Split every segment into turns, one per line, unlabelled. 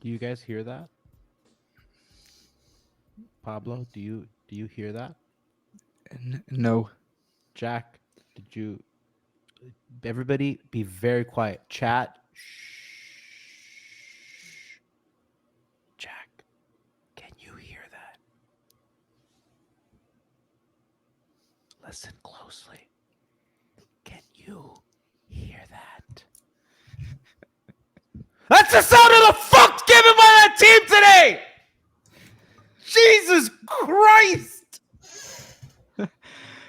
Do you guys hear that? Pablo, do you hear that?
No.
Jack, did you everybody be very quiet. Chat. Shh. Jack, can you hear that? Listen closely. Can you hear that? That's the sound of the fuck given by that team today! Jesus Christ!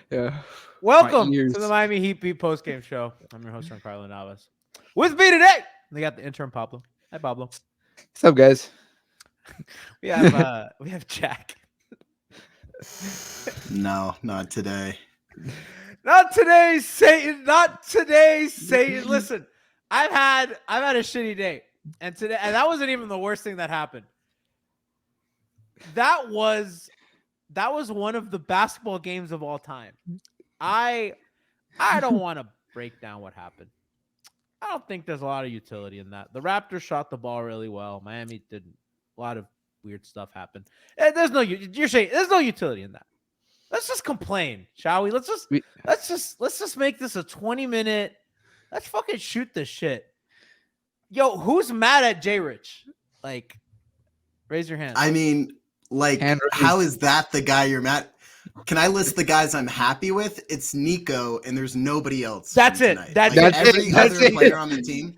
Yeah.
Welcome
ears.
to the Miami Heat Beat postgame show. I'm your host, Giancarlo Navas. With me today, we got the intern Pablo. Hi, Pablo.
What's up, guys?
We have Jack.
No, not today.
Not today, Satan. Not today, Satan. Listen, I've had a shitty day, and that wasn't even the worst thing that happened. That was one of the basketball games of all time. I don't want to break down what happened. I don't think there's a lot of utility in that. The Raptors shot the ball really well. Miami didn't. A lot of weird stuff happened. There's no utility in that. Let's just complain, shall we? Let's just make this a 20-minute. Let's fucking shoot this shit. Yo, who's mad at JRich? Like, raise your hand.
I mean, like, how is that the guy you're mad? Can I list the guys I'm happy with? It's Nico, and there's nobody else.
That's it.
Tonight.
That's
like,
it.
every other player on the team.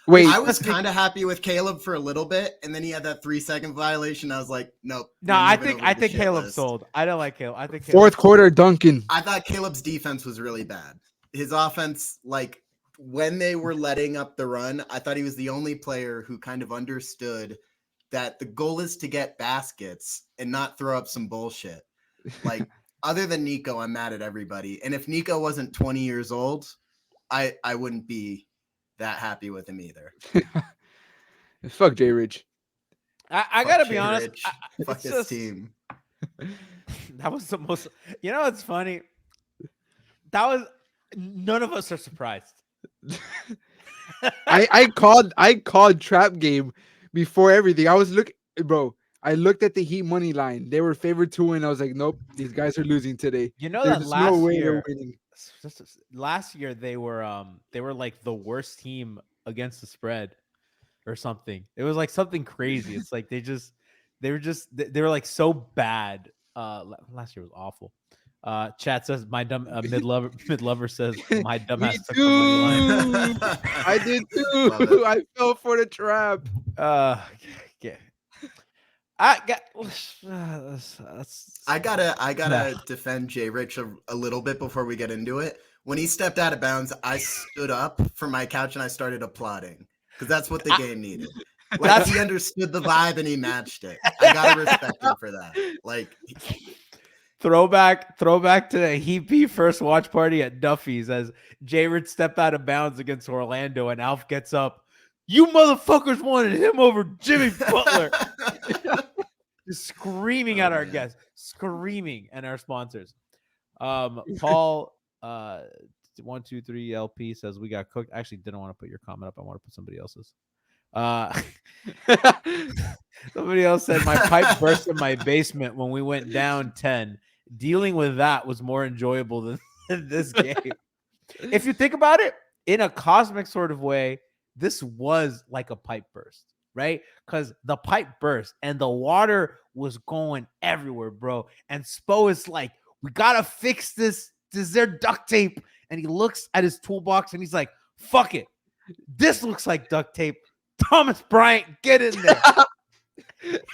Wait,
I was kind of happy with Caleb for a little bit, and then he had that 3-second violation. I was like, nope.
No, I think Caleb sold. I don't like Caleb. I think
fourth quarter Duncan.
I thought Caleb's defense was really bad. His offense, like when they were letting up the run, I thought he was the only player who kind of understood that the goal is to get baskets and not throw up some bullshit. Like, other than Nico, I'm mad at everybody. And if Nico wasn't 20 years old, I wouldn't be that happy with him either.
Fuck JRich.
I gotta be honest.
Fuck his team.
That was the most. You know what's funny? That was. None of us are surprised.
I called trap game before everything. I was bro. I looked at the Heat money line. They were favored to win. I was like, nope, these guys are losing today.
You know
There's
that last
no way
year.
they're winning.
Last year they were like the worst team against the spread or something. It was like something crazy. It's like they were like so bad. Last year was awful. Chat says my dumb mid lover says my dumb ass took the money line.
I did too. I fell for the trap.
Yeah.
I gotta defend JRich a little bit before we get into it. When he stepped out of bounds, I stood up from my couch and I started applauding because that's what the game needed. Like, he understood the vibe and he matched it. I gotta respect him for that. Like,
throwback to the Heat first watch party at Duffy's as JRich stepped out of bounds against Orlando and Alf gets up. You motherfuckers wanted him over Jimmy Butler. Just screaming at our guests, screaming and our sponsors. Paul 123 LP says we got cooked. I actually didn't want to put your comment up. I want to put somebody else's. Somebody else said my pipe burst in my basement when we went down 10. Dealing with that was more enjoyable than this game. If you think about it in a cosmic sort of way, this was like a pipe burst, right? Because the pipe burst and the water was going everywhere, bro. And Spo is like, we gotta fix this. Is there duct tape? And he looks at his toolbox and he's like, fuck it. This looks like duct tape. Thomas Bryant, get in there.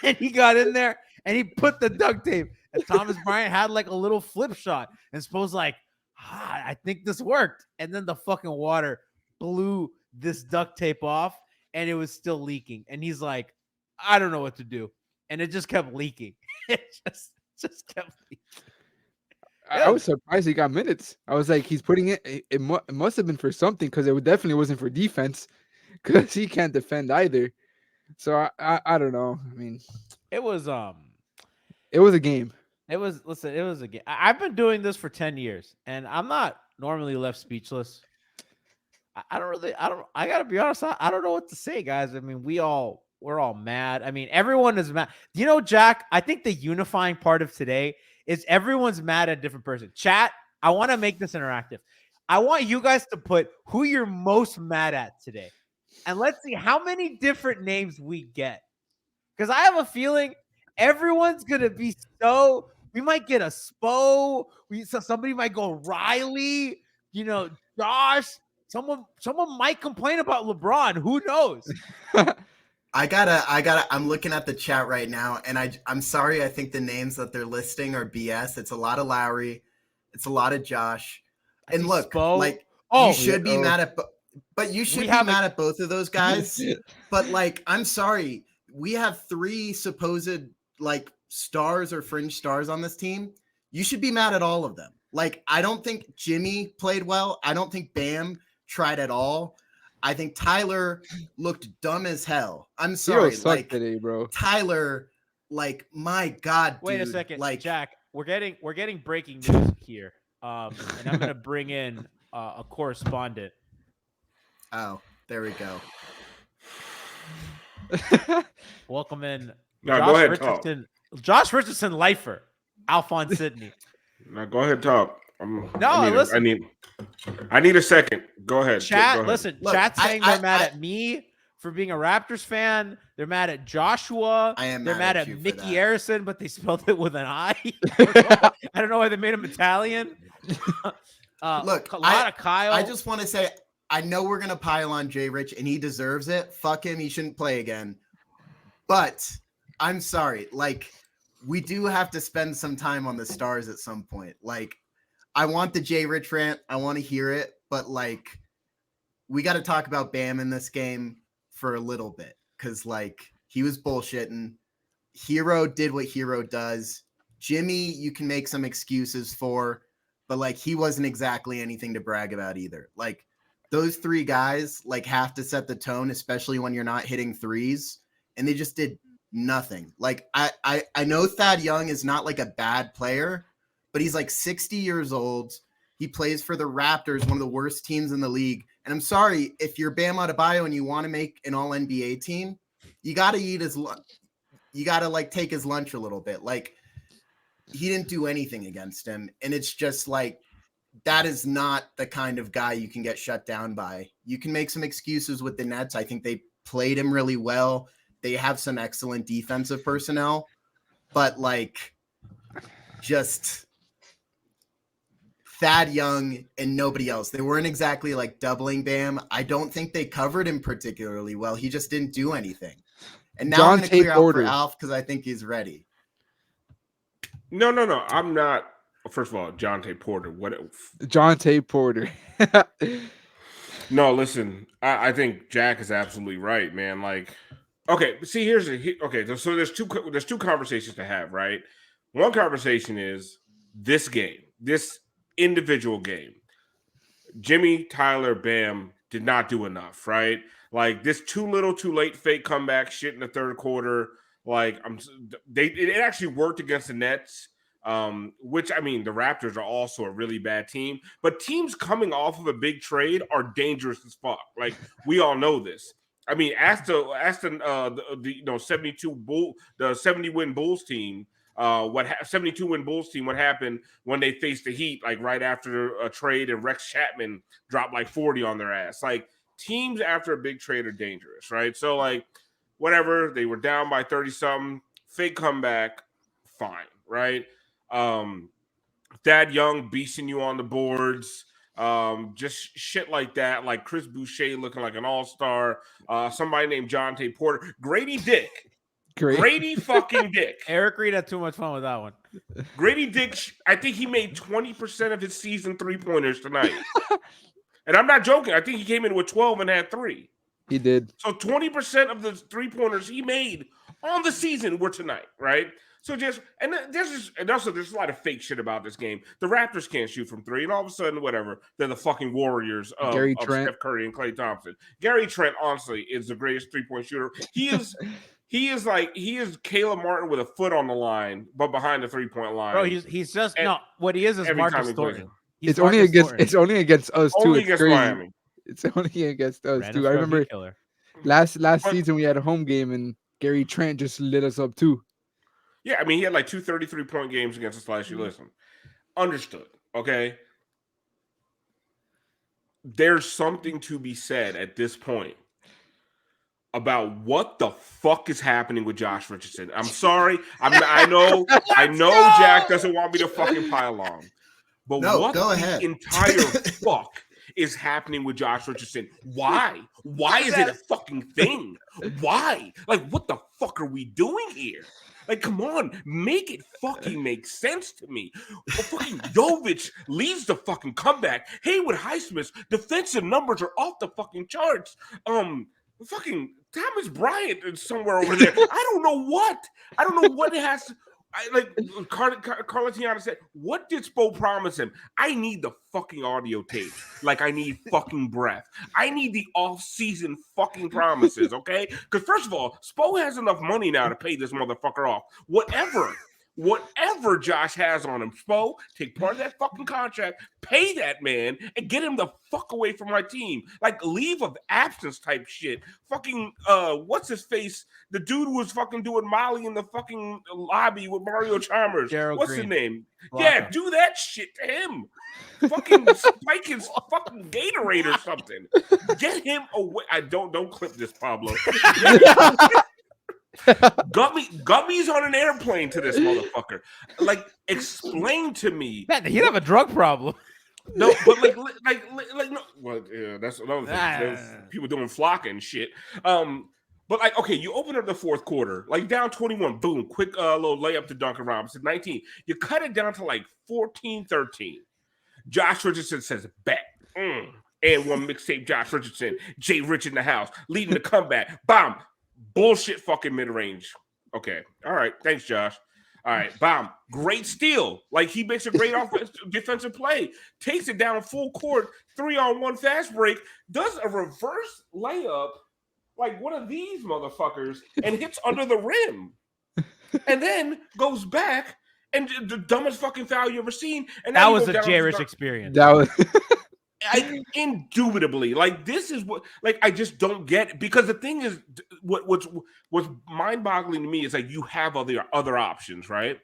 And he got in there and he put the duct tape. And Thomas Bryant had like a little flip shot. And Spo's like, I think this worked. And then the fucking water blew this duct tape off and it was still leaking. And he's like, I don't know what to do. And it just kept leaking. It just kept leaking.
I was surprised he got minutes. I was like, he's putting it. It must have been for something because it definitely wasn't for defense because he can't defend either. So I don't know. I mean,
it was a
game.
It was a game. I've been doing this for 10 years and I'm not normally left speechless. I gotta be honest. I don't know what to say, guys. I mean, we all we're all mad. I mean, everyone is mad. You know, Jack, I think the unifying part of today is everyone's mad at a different person. Chat, I want to make this interactive. I want you guys to put who you're most mad at today. And let's see how many different names we get. Because I have a feeling everyone's going to be so. We might get a Spo. Somebody might go Riley. You know, Josh. Someone might complain about LeBron. Who knows?
I'm looking at the chat right now, and I'm sorry. I think the names that they're listing are BS. It's a lot of Lowry. It's a lot of Josh. And look,
Spo.
like you should be mad at, but you should be mad at both of those guys. But like, I'm sorry. We have 3 supposed like stars or fringe stars on this team. You should be mad at all of them. Like, I don't think Jimmy played well. I don't think Bam tried at all. I think Tyler looked dumb as hell. I'm sorry, like
today, bro.
Tyler, like my God, dude.
Wait a second,
like
Jack. We're getting breaking news here, and I'm gonna bring in a correspondent.
Oh, there we go.
Welcome in,
No,
Josh
go ahead,
Richardson. Josh Richardson, lifer, Alphonse Sidney.
Now go ahead, talk.
Listen.
I need a second. Go ahead.
Chat,
Go ahead.
listen.
Look,
Chat's saying they're mad at me for being a Raptors fan. They're mad at Joshua.
I am.
They're mad at
you for
Mickey
that.
Harrison, but they spelled it with an I. I don't know why they made him Italian.
Look,
a lot of Kyle.
I just want to say, I know we're gonna pile on JRich, and he deserves it. Fuck him. He shouldn't play again. But I'm sorry. Like, we do have to spend some time on the stars at some point. Like, I want the JRich rant. I want to hear it, but like, we got to talk about Bam in this game for a little bit because like he was bullshitting. Herro did what Herro does. Jimmy, you can make some excuses for, but like he wasn't exactly anything to brag about either. Like those 3 guys like have to set the tone, especially when you're not hitting threes, and they just did nothing. Like I know Thad Young is not like a bad player, but he's like 60 years old. He plays for the Raptors, one of the worst teams in the league. And I'm sorry, if you're Bam Adebayo and you want to make an all NBA team, you got to eat his lunch. You got to like take his lunch a little bit. Like he didn't do anything against him. And it's just like, that is not the kind of guy you can get shut down by. You can make some excuses with the Nets. I think they played him really well. They have some excellent defensive personnel, but like just Thad Young and nobody else. They weren't exactly like doubling Bam. I don't think they covered him particularly well. He just didn't do anything. And now I'm going to clear out for Alf because I think he's ready.
No. I'm not. First of all, Jonte Porter.
Jonte Porter.
No, listen. I think Jack is absolutely right, man. Like, okay, see, so there's two conversations to have, right? One conversation is this game, this individual game. Jimmy, Tyler, Bam did not do enough, right? Like this too little, too late fake comeback shit in the third quarter. Like it actually worked against the Nets. Which I mean, the Raptors are also a really bad team, but teams coming off of a big trade are dangerous as fuck. Like we all know this. I mean, ask the 70 win Bulls team. 72 win Bulls team? What happened when they faced the Heat? Like right after a trade, and Rex Chapman dropped like 40 on their ass. Like teams after a big trade are dangerous, right? So like whatever, they were down by 30 something, fake comeback, fine, right? Thad Young beasting you on the boards, just shit like that, like Chris Boucher looking like an all-star, somebody named Jonte Porter, Grady Dick. Grady fucking Dick.
Eric Reed had too much fun with that one.
Grady Dick, I think he made 20% of his season 3-pointers tonight. And I'm not joking. I think he came in with 12 and had 3.
He did.
So 20% of the 3-pointers he made on the season were tonight, right? So there's a lot of fake shit about this game. The Raptors can't shoot from 3, and all of a sudden, whatever, they're the fucking Warriors of Steph Curry and Klay Thompson. Gary Trent, honestly, is the greatest 3-point shooter. He is Caleb Martin with a foot on the line, but behind the 3-point line.
Bro, he's just what he is Marcus Thornton.
It's only against us too.
Only
it's
against
crazy.
Miami.
It's only against us
Random
too. I remember.
Killer.
Last season we had a home game and Gary Trent just lit us up too.
Yeah, I mean he had like 2 33-point games against us last year. Listen, understood. Okay, there's something to be said at this point about what the fuck is happening with Josh Richardson. I'm sorry. I know Jack doesn't want me to fucking pile on. But
No,
what
go
the
ahead.
entire fuck is happening with Josh Richardson? Why? Why is it a fucking thing? Why? Like, what the fuck are we doing here? Like, come on, make it fucking make sense to me. Well, fucking Jovic leads the fucking comeback. Haywood Highsmith's defensive numbers are off the fucking charts. Fucking Thomas Bryant is somewhere over there. I don't know what it has to. Carlatiana said, what did Spo promise him? I need the fucking audio tape. Like I need fucking breath. I need the off-season fucking promises, okay? Because first of all, Spo has enough money now to pay this motherfucker off. Whatever Josh has on him, Spo, take part of that fucking contract, pay that man, and get him the fuck away from my team. Like leave of absence type shit. Fucking what's his face? The dude who was fucking doing Molly in the fucking lobby with Mario Chalmers. What's his name? Blanca. Yeah, do that shit to him. Fucking spike his fucking Gatorade or something. Get him away. I don't clip this, Pablo. Gummy's on an airplane to this motherfucker. Like, explain to me.
Man, he'd have a drug problem.
No, but like no. Well, yeah, that's another thing. There's people doing flocking and shit. But like, okay, you open up the fourth quarter, like down 21, boom, quick little layup to Duncan Robinson, 19. You cut it down to like 14-13. Josh Richardson says, bet. And one mixtape, Josh Richardson, JRich in the house, leading the comeback. Bomb. Bullshit fucking mid-range. Okay. All right. Thanks, Josh. All right. Bomb. Great steal. Like he makes a great defensive play. Takes it down full court. 3-on-1 fast break. Does a reverse layup like one of these motherfuckers and hits under the rim. And then goes back and the dumbest fucking foul you ever seen. And
that was a JRich experience.
That was
indubitably, like this is what, like I just don't get it. Because the thing is, what's mind-boggling to me is like you have other options, right?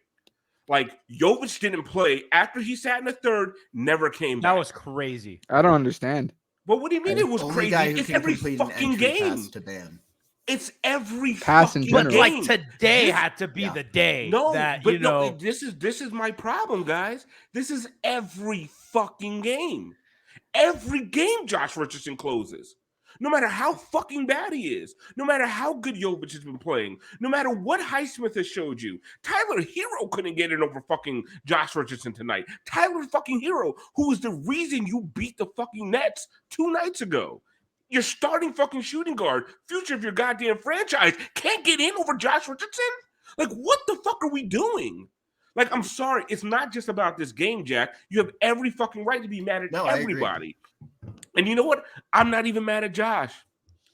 Like Jovic didn't play after he sat in the third, never came back.
That was crazy.
I don't understand.
But what do you mean it was crazy? It's every fucking game. It's every
pass in general.
But like today had to be the day.
No,
that
but
you know.
No, this is my problem, guys. This is every fucking game. Every game Josh Richardson closes. No matter how fucking bad he is. No matter how good Jovic has been playing. No matter what Highsmith has showed you. Tyler Herro couldn't get it over fucking Josh Richardson tonight. Tyler fucking Herro, who was the reason you beat the fucking Nets 2 nights ago. Your starting fucking shooting guard, future of your goddamn franchise, can't get in over Josh Richardson? Like, what the fuck are we doing? Like, I'm sorry. It's not just about this game, Jack. You have every fucking right to be mad at everybody. And you know what? I'm not even mad at Josh.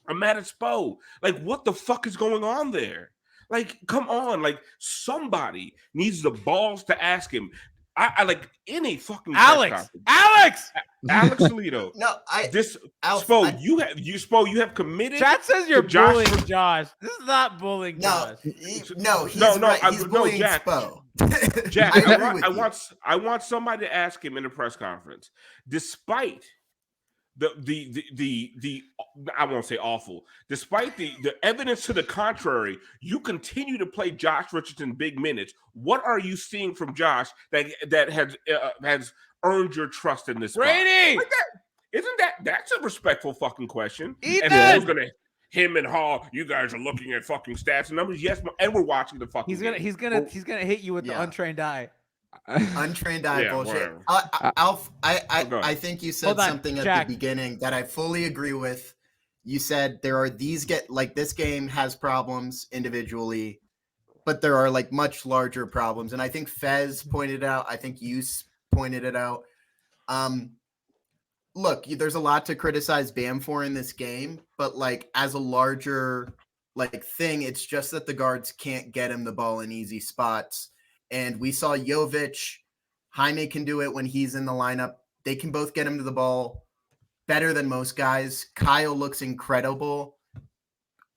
I'm mad at Spo. Like, what the fuck is going on there? Like, come on. Like, somebody needs the balls to ask him. I like any fucking
Alex
Alito.
No,
Spo, you have committed.
Chat says you're bullying Josh. This is not bullying Josh.
He's bullying
Jack.
Spo.
Jack, I want somebody to ask him in a press conference. Despite the I won't say awful. Despite the evidence to the contrary, you continue to play Josh Richardson big minutes. What are you seeing from Josh that has earned your trust in this?
Brady,
like that's a respectful fucking question.
Ethan!
And who's gonna him and Hall? You guys are looking at fucking stats and numbers. Yes, and we're watching the fucking.
He's gonna hit you with the untrained eye.
Untrained eye bullshit. Alf, I think you said something at the beginning that I fully agree with. You said there are this game has problems individually, but there are like much larger problems. And I think Fez pointed it out. I think you pointed it out. Look, there's a lot to criticize Bam for in this game, but like as a larger like thing, it's just that the guards can't get him the ball in easy spots. And we saw Jovic, Jaime can do it when he's in the lineup. They can both get him to the ball better than most guys. Kyle looks incredible.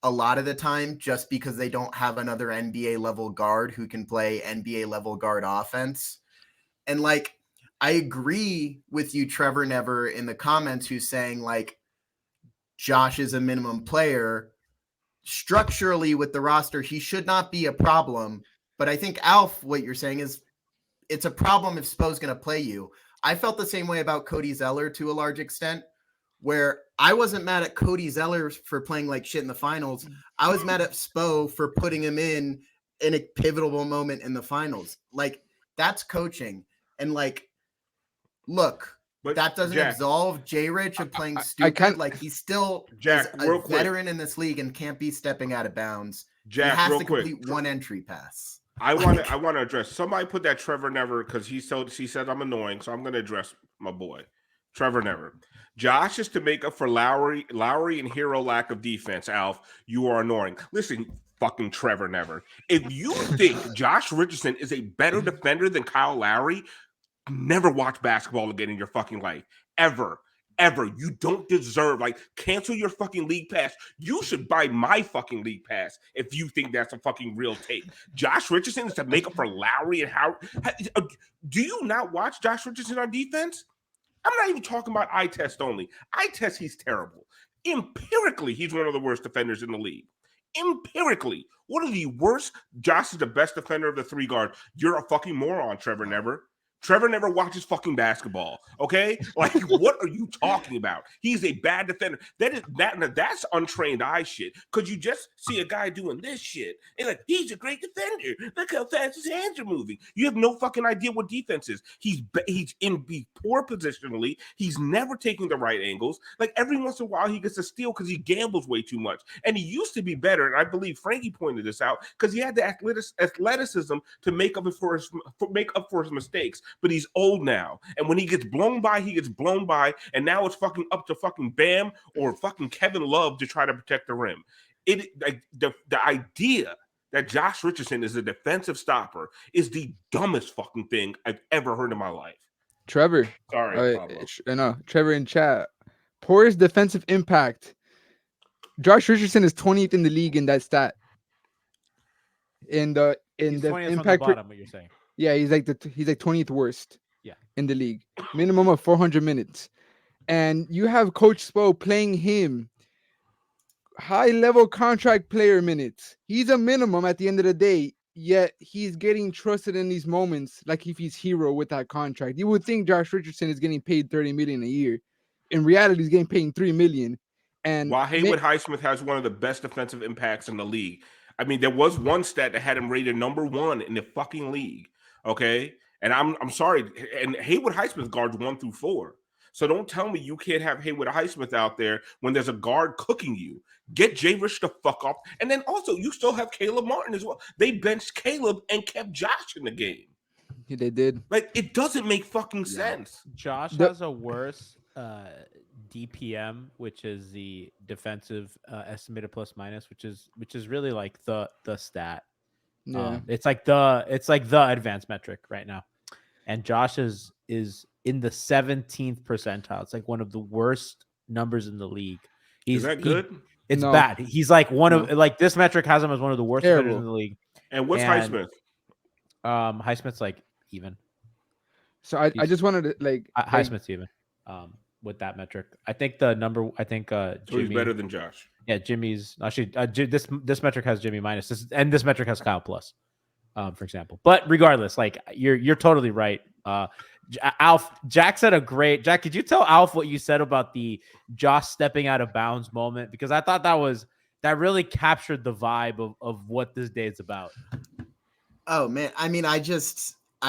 a lot of the time just because they don't have another NBA level guard who can play NBA level guard offense. And like, I agree with you, Trevor Never, in the comments, who's saying like Josh is a minimum player. Structurally with the roster, he should not be a problem. But I think, Alf, what you're saying is it's a problem if Spo's going to play you. I felt the same way about Cody Zeller to a large extent, where I wasn't mad at Cody Zeller for playing like shit in the finals. I was mad at Spo for putting him in a pivotal moment in the finals. Like, that's coaching. And like, look, but that doesn't absolve JRich of playing stupid. Like, he's still is a veteran in this league and can't be stepping out of bounds. Jack, he has to complete one entry pass.
I want to address. Somebody put that Trevor Never because he said I'm annoying, so I'm going to address my boy, Trevor Never. Josh is to make up for Lowry and Herro lack of defense. Alf, you are annoying. Listen, fucking Trevor Never. If you think Josh Richardson is a better defender than Kyle Lowry, never watch basketball again in your fucking life. Ever. You don't deserve, like, cancel your fucking league pass. You should buy my fucking league pass if you think that's a fucking real take. Josh Richardson is to make up for Lowry and Howard. Do you not watch Josh Richardson on defense? I'm not even talking about eye test only. Eye test, he's terrible. Empirically, he's one of the worst defenders in the league. Empirically, one of the worst. Josh is the best defender of the three guards. You're a fucking moron, Trevor Never. Trevor never watches fucking basketball. Okay, like what are you talking about? He's a bad defender. That's untrained eye shit. Because you just see a guy doing this shit and like he's a great defender. Look how fast his hands are moving. You have no fucking idea what defense is. He's poor positionally. He's never taking the right angles. Like every once in a while he gets a steal because he gambles way too much. And he used to be better. And I believe Frankie pointed this out because he had the athleticism to make up for his mistakes. But he's old now. And when he gets blown by, he gets blown by. And now it's fucking up to fucking Bam or fucking Kevin Love to try to protect the rim. The idea that Josh Richardson is a defensive stopper is the dumbest fucking thing I've ever heard in my life.
Trevor.
Sorry,
no, Trevor in chat. Poorest defensive impact. Josh Richardson is 20th in the league in that stat. In the impact
from the bottom, what you're saying.
Yeah, he's like 20th worst.
Yeah,
in the league, minimum of 400 minutes, and you have Coach Spo playing him high level contract player minutes. He's a minimum at the end of the day, yet he's getting trusted in these moments. Like if he's Herro with that contract, you would think Josh Richardson is getting paid $30 million a year. In reality, he's getting paid $3 million. And
while Haywood Highsmith has one of the best defensive impacts in the league, I mean, there was one stat that had him rated number 1 in the fucking league. Okay, and I'm sorry, and Haywood Highsmith guards 1 through 4. So don't tell me you can't have Haywood Highsmith out there when there's a guard cooking you. Get JRich the fuck up, and then also you still have Caleb Martin as well. They benched Caleb and kept Josh in the game.
Yeah, they did.
Like it doesn't make fucking sense.
Josh has a worse DPM, which is the defensive estimated plus minus, which is really like the stat.
Yeah,
it's like the advanced metric right now, and Josh is in the 17th percentile. It's like one of the worst numbers in the league.
Is that good?
It's bad. He's like like this metric has him as one of the worst defenders in the league.
And what's Highsmith?
Highsmith's like even.
So I just wanted to like
Highsmith's even with that metric. I think the number. I think
so Jimmy, he's better than Josh.
Yeah, Jimmy's actually this metric has Jimmy minus, and this metric has Kyle plus, for example. But regardless, like you're totally right. Alf, Jack said Jack, could you tell Alf what you said about the Josh stepping out of bounds moment? Because I thought that really captured the vibe of what this day is about.
Oh man, I mean, I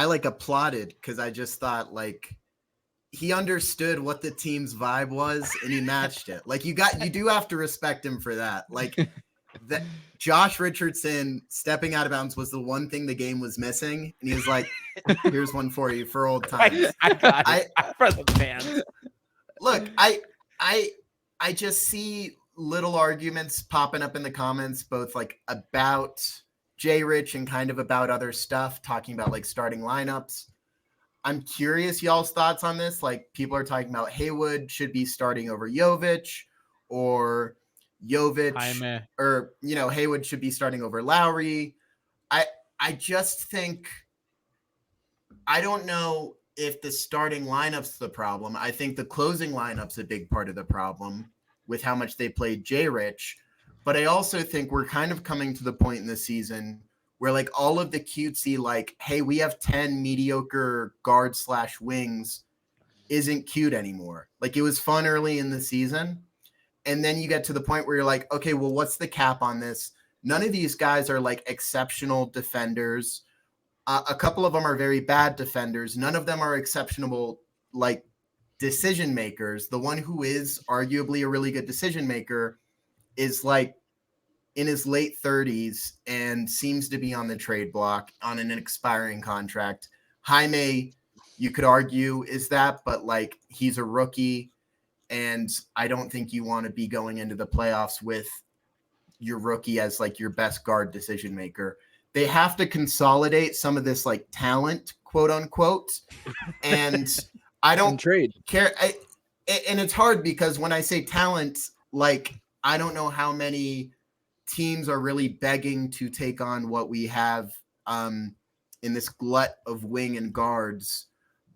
like applauded because I just thought like he understood what the team's vibe was and he matched it. Like you do have to respect him for that. Like that Josh Richardson stepping out of bounds was the one thing the game was missing. And he was like, here's one for you for old times.
I got it. For the fans.
Look, I just see little arguments popping up in the comments, both like about JRich and kind of about other stuff, talking about like starting lineups. I'm curious y'all's thoughts on this. Like people are talking about Haywood should be starting over Jovic, or Jovic,
Jaime.
or Haywood should be starting over Lowry. I just think, I don't know if the starting lineup's the problem. I think the closing lineup's a big part of the problem with how much they played JRich. But I also think we're kind of coming to the point in the season where like all of the cutesy, like, hey, we have 10 mediocre guard/wings isn't cute anymore. Like, it was fun early in the season. And then you get to the point where you're like, okay, well, what's the cap on this? None of these guys are like exceptional defenders. A couple of them are very bad defenders. None of them are exceptional, like, decision makers. The one who is arguably a really good decision maker is like in his late 30s and seems to be on the trade block on an expiring contract. Jaime, you could argue is that, but like, he's a rookie, and I don't think you want to be going into the playoffs with your rookie as like your best guard decision maker. They have to consolidate some of this like talent, quote unquote. And I don't
trade.
care. And it's hard because when I say talent, like, I don't know how many teams are really begging to take on what we have in this glut of wing and guards.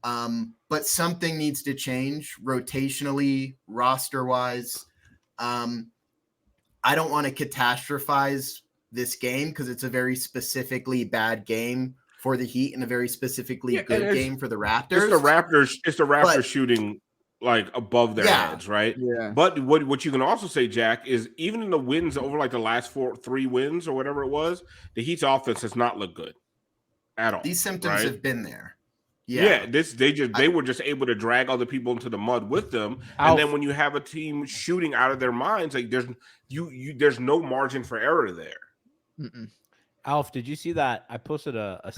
But something needs to change rotationally, roster wise. I don't want to catastrophize this game because it's a very specifically bad game for the Heat and a very specifically good game for the Raptors.
It's the Raptors shooting like above their heads, right?
Yeah.
But what you can also say, Jack, is even in the wins over like the last 3 wins or whatever it was, the Heat's offense has not looked good at all.
These symptoms have been there.
Yeah, they were just able to drag other people into the mud with them, and then when you have a team shooting out of their minds, like there's no margin for error there.
Alf, did you see that? I posted a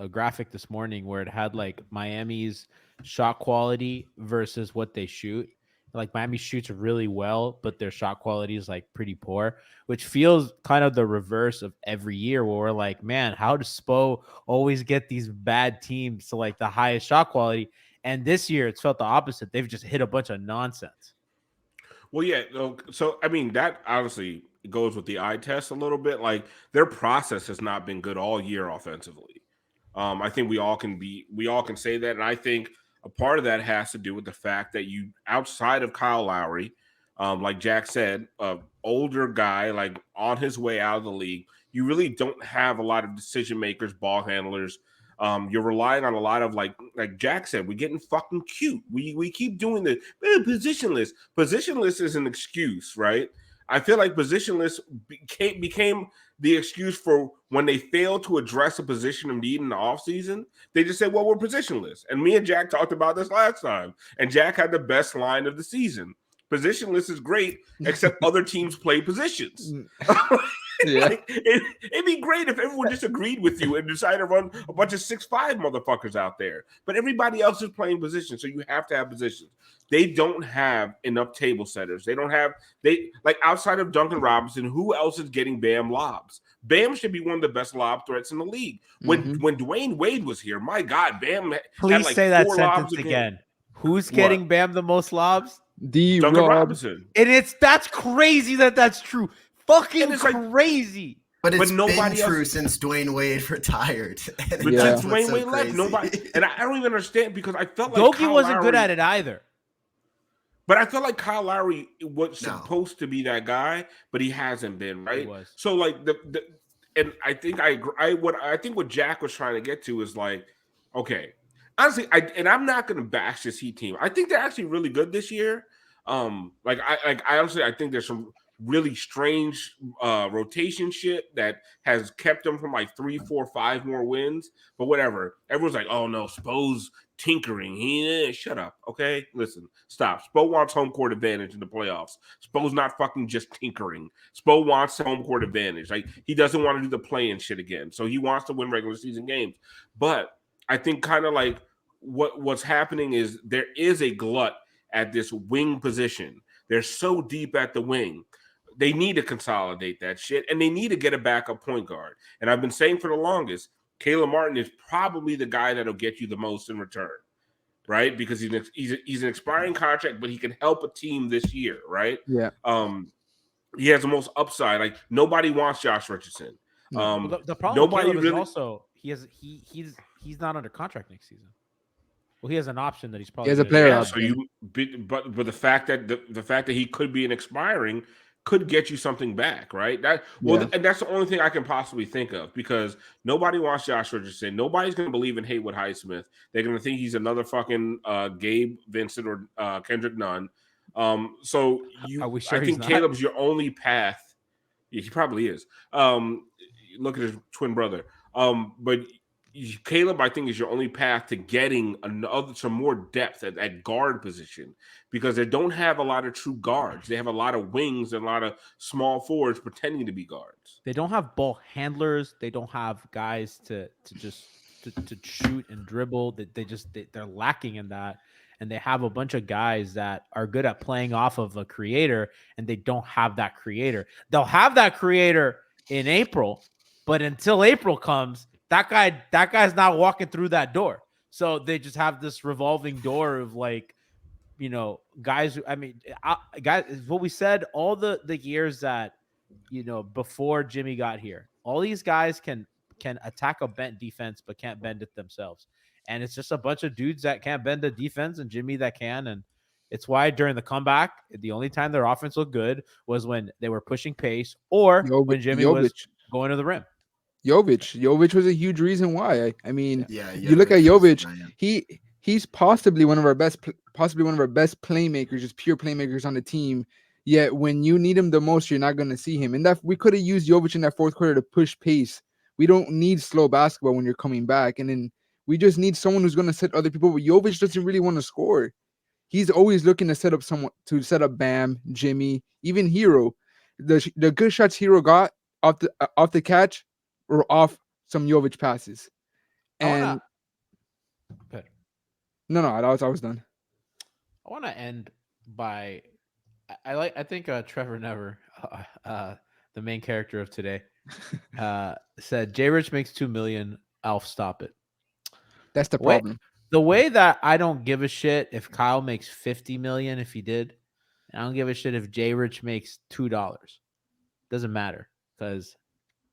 graphic this morning where it had like Miami's shot quality versus what they shoot. Like, Miami shoots really well, but their shot quality is like pretty poor, which feels kind of the reverse of every year where we're like, man, how does Spo always get these bad teams to like the highest shot quality? And this year it's felt the opposite. They've just hit a bunch of nonsense.
Well, yeah. So I mean, that honestly goes with the eye test a little bit. Like, their process has not been good all year offensively. I think we all can say that, and I think a part of that has to do with the fact that you, outside of Kyle Lowry, like Jack said, older guy, like on his way out of the league, you really don't have a lot of decision makers, ball handlers. You're relying on a lot of like Jack said, we're getting fucking cute. We keep doing the positionless. Positionless is an excuse, right? I feel like positionless became the excuse for when they failed to address a position of need in the offseason. They just said, well, we're positionless. And me and Jack talked about this last time. And Jack had the best line of the season. Positionless is great, except other teams play positions.
Yeah.
Like, it'd be great if everyone just agreed with you and decided to run a bunch of 6'5" motherfuckers out there. But everybody else is playing positions, so you have to have positions. They don't have enough table setters. They like outside of Duncan Robinson, who else is getting Bam lobs? Bam should be one of the best lob threats in the league. When Dwayne Wade was here, my God, Bam
Please
had like
say that
4
sentence
lobs
again. Who's getting Bam the most lobs?
Duncan Robinson.
And that's crazy that's true. Fucking crazy.
But it's
nobody
been true
else,
since Dwayne Wade retired.
But since Dwayne Wade left, nobody. And I don't even understand, because I felt like
Dogie wasn't good at it either.
But I felt like Kyle Lowry was supposed to be that guy, but he hasn't been, right?
He was.
So like and I think I think what Jack was trying to get to is like, okay, honestly, I'm not going to bash this Heat team. I think they're actually really good this year. I honestly, I think there's some really strange rotation shit that has kept them from like 3, 4, 5 more wins. But whatever. Everyone's like, oh no, Spo's tinkering. Shut up. Okay, listen, stop. Spo wants home court advantage in the playoffs. Spo's not fucking just tinkering. Spo wants home court advantage. Like, he doesn't want to do the play-in shit again. So he wants to win regular season games. But I think kind of like what's happening is there is a glut at this wing position. They're so deep at the wing. They need to consolidate that shit, and they need to get a backup point guard. And I've been saying for the longest, Caleb Martin is probably the guy that'll get you the most in return. right? Because he's an expiring contract, but he can help a team this year, right?
Yeah.
He has the most upside. Like nobody wants Josh Richardson.
Well, the problem with
Nobody
Caleb is
really.
also he's not under contract next season. Well, he has an option that he's probably
has a
gonna
player
do.
option.
So but the fact that the fact that he could be an expiring could get you something back, right? And that's the only thing I can possibly think of because nobody wants Josh Richardson. Nobody's going to believe in Haywood Highsmith. They're going to think he's another fucking Gabe Vincent or Kendrick Nunn. So
Are we sure
I
he's
think
not?
Caleb's your only path. Yeah, he probably is. Look at his twin brother. But Caleb, I think, is your only path to getting some more depth at guard position because they don't have a lot of true guards. They have a lot of wings and a lot of small forwards pretending to be guards.
They don't have ball handlers. They don't have guys to shoot and dribble. They're lacking in that. And they have a bunch of guys that are good at playing off of a creator, and they don't have that creator. They'll have that creator in April, but until April comes, that guy's not walking through that door. So they just have this revolving door of guys. Guys, what we said all the years that before Jimmy got here, all these guys can attack a bent defense but can't bend it themselves. And it's just a bunch of dudes that can't bend the defense and Jimmy that can. And it's why during the comeback, the only time their offense looked good was when they were pushing pace or when Jimmy was going to the rim.
Jovic was a huge reason why. I mean,
yeah,
you look at Jovic, he's possibly one of our best playmakers, just pure playmakers on the team. Yet when you need him the most, you're not going to see him. And that we could have used Jovic in that fourth quarter to push pace. We don't need slow basketball when you're coming back. And then we just need someone who's going to set other people. But Jovic doesn't really want to score. He's always looking to set up Bam, Jimmy, even Herro. The good shots Herro got off the catch or off some Jovic passes. And no, I was done.
I want to end by I think Trevor Never, the main character of today, said JRich makes $2 million. Alf, stop it.
That's the problem.
The way that I don't give a shit if Kyle makes $50 million, if he did, and I don't give a shit if JRich makes $2. Doesn't matter because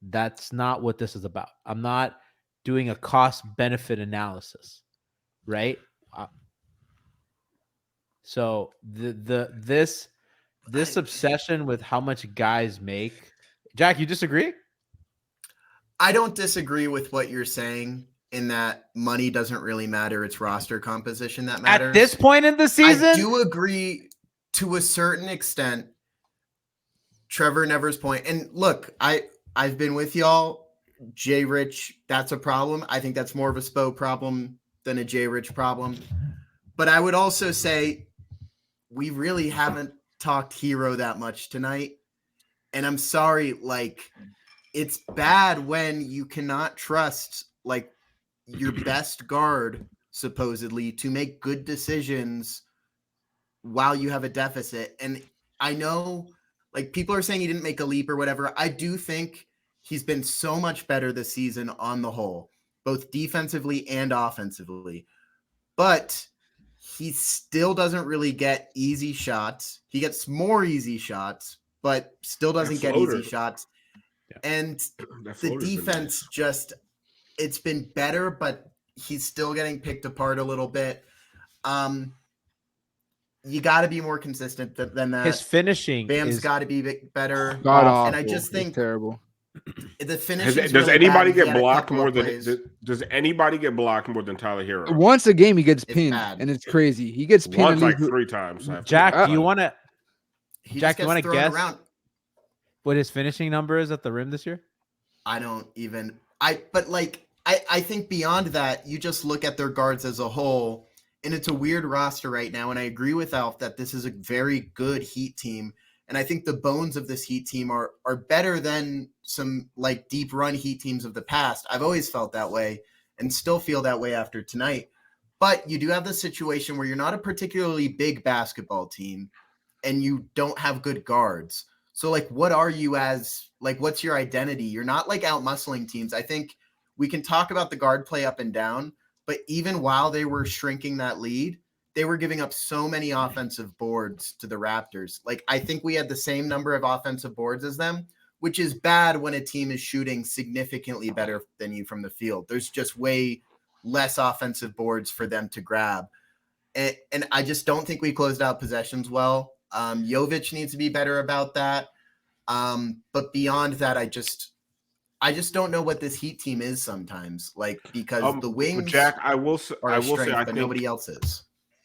that's not what this is about. I'm not doing a cost benefit analysis, right? So this obsession with how much guys make, Jack, you disagree?
I don't disagree with what you're saying in that money doesn't really matter. It's roster composition that matters.
At this point in the season?
I do agree to a certain extent. Trevor Never's point. And look, I've been with y'all. JRich, that's a problem. I think that's more of a Spo problem than a JRich problem. But I would also say we really haven't talked Herro that much tonight. And I'm sorry, it's bad when you cannot trust your best guard supposedly to make good decisions while you have a deficit. And I know people are saying he didn't make a leap or whatever. I do think he's been so much better this season on the whole, both defensively and offensively. But he still doesn't really get easy shots. He gets more easy shots, but still doesn't get easy shots. Yeah. And the defense it's been better, but he's still getting picked apart a little bit. You got to be more consistent than that.
His finishing,
Bam's got to be better.
And
I just think
it's terrible.
The finishing.
Does anybody get blocked more than? Does anybody get blocked more than Tyler Herro?
Once a game, he gets pinned, and it's crazy. He gets pinned
once 3 times.
Jack, do you want to? Jack, do you want to guess
around.
What his finishing number is at the rim this year?
I don't even. I think beyond that, you just look at their guards as a whole, and it's a weird roster right now. And I agree with Alf that this is a very good Heat team. And I think the bones of this Heat team are better than some deep run Heat teams of the past. I've always felt that way and still feel that way after tonight. But you do have the situation where you're not a particularly big basketball team and you don't have good guards. So what are you as what's your identity? You're not out muscling teams. I think we can talk about the guard play up and down, But even while they were shrinking that lead, they were giving up so many offensive boards to the Raptors. Like, I think we had the same number of offensive boards as them, which is bad when a team is shooting significantly better than you from the field. There's just way less offensive boards for them to grab. And I just don't think we closed out possessions well. Jovic needs to be better about that. But beyond that, I just don't know what this Heat team is sometimes. Like, because the wings
Jack, I will say,
are a strength,
I
but
think
nobody else is.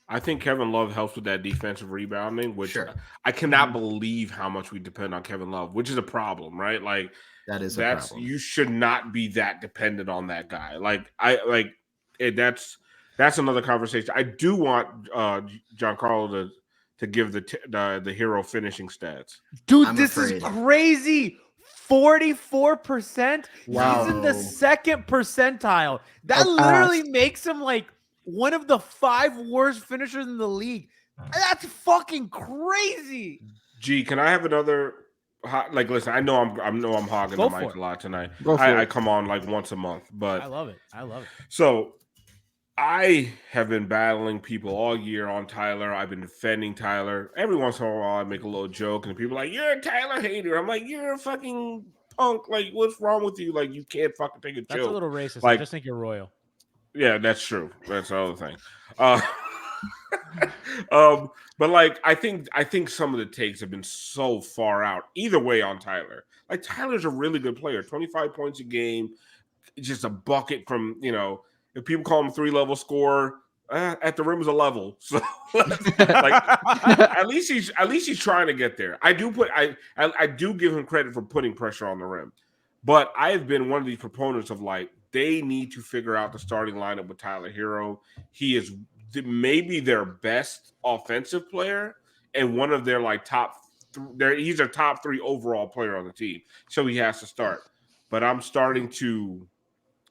I think Kevin Love helps with that defensive rebounding, which
Sure.
I cannot believe how much we depend on Kevin Love, which is a problem, right? Like
That is a problem.
you should not be that dependent on that guy. That's another conversation. I do want Giancarlo to give the hero finishing stats.
Dude,
I'm
this
afraid.
is crazy. 44%.
Wow.
He's in the second percentile. That
Of
literally
ass.
makes him like one of the 5 worst finishers in the league. That's fucking crazy.
G, can I have another? Listen, I know I'm hogging
Go
the mic
for it.
a lot tonight.
Go for
I
it.
come on like once a month, but
I love it. I love it.
so I have been battling people all year on Tyler. I've been defending Tyler. Every once in a while, I make a little joke, and people are like, "You're a Tyler hater." I'm like, "You're a fucking punk. Like, what's wrong with you? Like, you can't fucking take a
That's
joke."
a little racist.
Like-
I just think you're royal.
Yeah, that's true. That's the other thing. But like, I think some of the takes have been so far out. Either way, on Tyler. Like, Tyler's a really good player. 25 points a game, just a bucket from, if people call him 3-level scorer, at the rim is a level. So like, at least he's trying to get there. I do give him credit for putting pressure on the rim. But I've been one of these proponents of like, they need to figure out the starting lineup with Tyler Herro. He is maybe their best offensive player and one of their like he's a top 3 overall player on the team. So he has to start. But I'm starting to,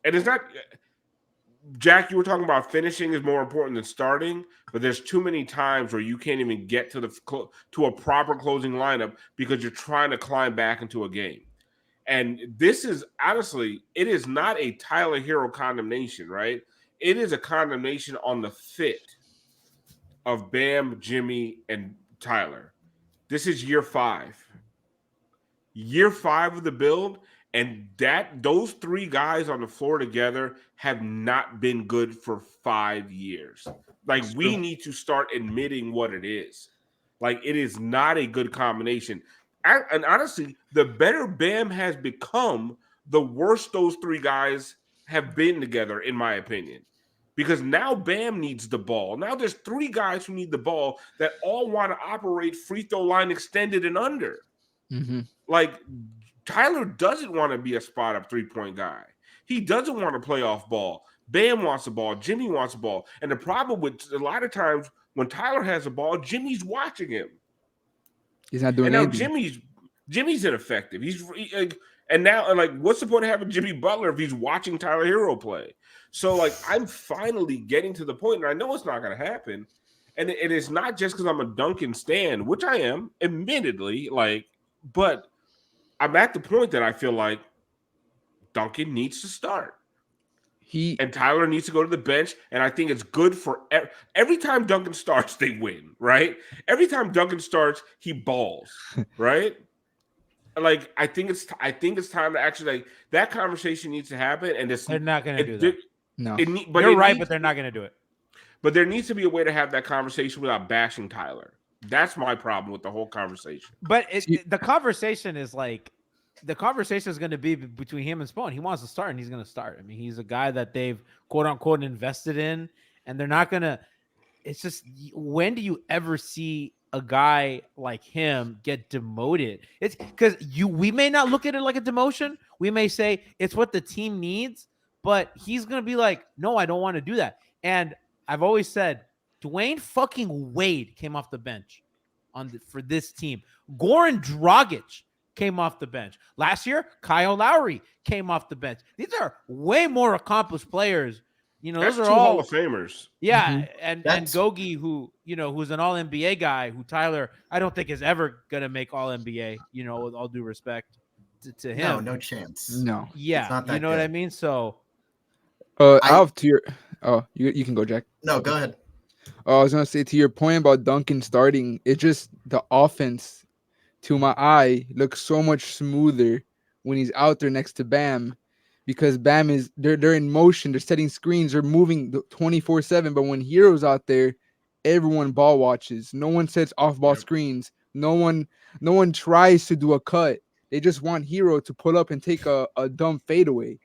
and it's not, Jack, you were talking about finishing is more important than starting, but there's too many times where you can't even get to a proper closing lineup because you're trying to climb back into a game. And this is honestly, it is not a Tyler Herro condemnation, right? It is a condemnation on the fit of Bam, Jimmy, and Tyler. This is year 5. Year 5 of the build, and those 3 guys on the floor together have not been good for 5 years. Like, we need to start admitting what it is. Like, it is not a good combination. And honestly, the better Bam has become, the worse those 3 guys have been together, in my opinion. Because now Bam needs the ball. Now there's 3 guys who need the ball that all want to operate free throw line extended and under.
Mm-hmm.
Like, Tyler doesn't want to be a spot up 3-point guy. He doesn't want to play off ball. Bam wants the ball. Jimmy wants the ball. And the problem with a lot of times when Tyler has the ball, Jimmy's watching him.
He's not doing
and now
anything.
Jimmy's ineffective. And now, like, what's the point of having Jimmy Butler if he's watching Tyler Herro play? So, like, I'm finally getting to the point, and I know it's not going to happen. And it is not just because I'm a Duncan stan, which I am, admittedly, like, but I'm at the point that I feel like Duncan needs to start. And Tyler needs to go to the bench, and I think it's good for every time Duncan starts, they win, right? Every time Duncan starts, he balls, right? Like, I think it's time to actually, like, that conversation needs to happen, and
They're not going to do that.
No,
You're right, but they're not going to do it.
But there needs to be a way to have that conversation without bashing Tyler. That's my problem with the whole conversation.
But the conversation is like, the conversation is going to be between him and Spohn. He wants to start, and he's going to start. I mean, he's a guy that they've quote unquote invested in, and they're not going to. It's just, when do you ever see a guy like him get demoted? It's because we may not look at it like a demotion. We may say it's what the team needs, but he's going to be like, no, I don't want to do that. And I've always said, Dwayne fucking Wade came off the bench for this team. Goran Dragic came off the bench. Last year, Kyle Lowry came off the bench. These are way more accomplished players.
That's
those are
2
all
Hall of Famers.
Yeah, and Gogi, who's an All NBA guy, who Tyler I don't think is ever gonna make All NBA. With all due respect to him.
No chance.
No.
It's
Yeah,
not that
you know what I
good.
mean. So
Alf, to your you can go, Jack.
No, go ahead.
I was gonna say to your point about Duncan starting, it just the offense to my eye looks so much smoother when he's out there next to Bam, because Bam is they're in motion, they're setting screens, they're moving 24/7. But when Herro's out there, everyone ball watches. No one sets off ball screens. No one tries to do a cut. They just want Herro to pull up and take a dumb fadeaway.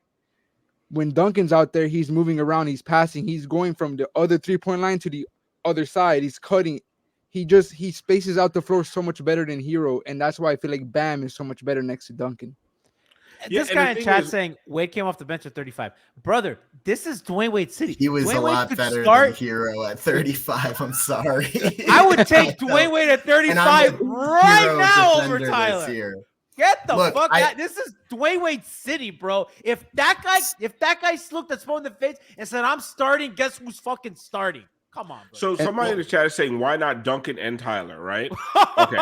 When Duncan's out there, he's moving around, he's passing, he's going from the other 3-point line to the other side, he's cutting. He spaces out the floor so much better than Herro, and that's why I feel like Bam is so much better next to Duncan.
This guy in chat saying Wade came off the bench at 35. Brother, this is Dwayne Wade City.
He was
Dwayne
a lot better than Herro at 35. I'm sorry.
I would take Dwayne Wade at 35 right now over Tyler. Get the fuck out. This is Dwayne Wade City, bro. If that guy looked at Spo in the face and said, I'm starting, guess who's fucking starting? Come on, bro.
So somebody in the chat is saying, why not Duncan and Tyler, right? Okay.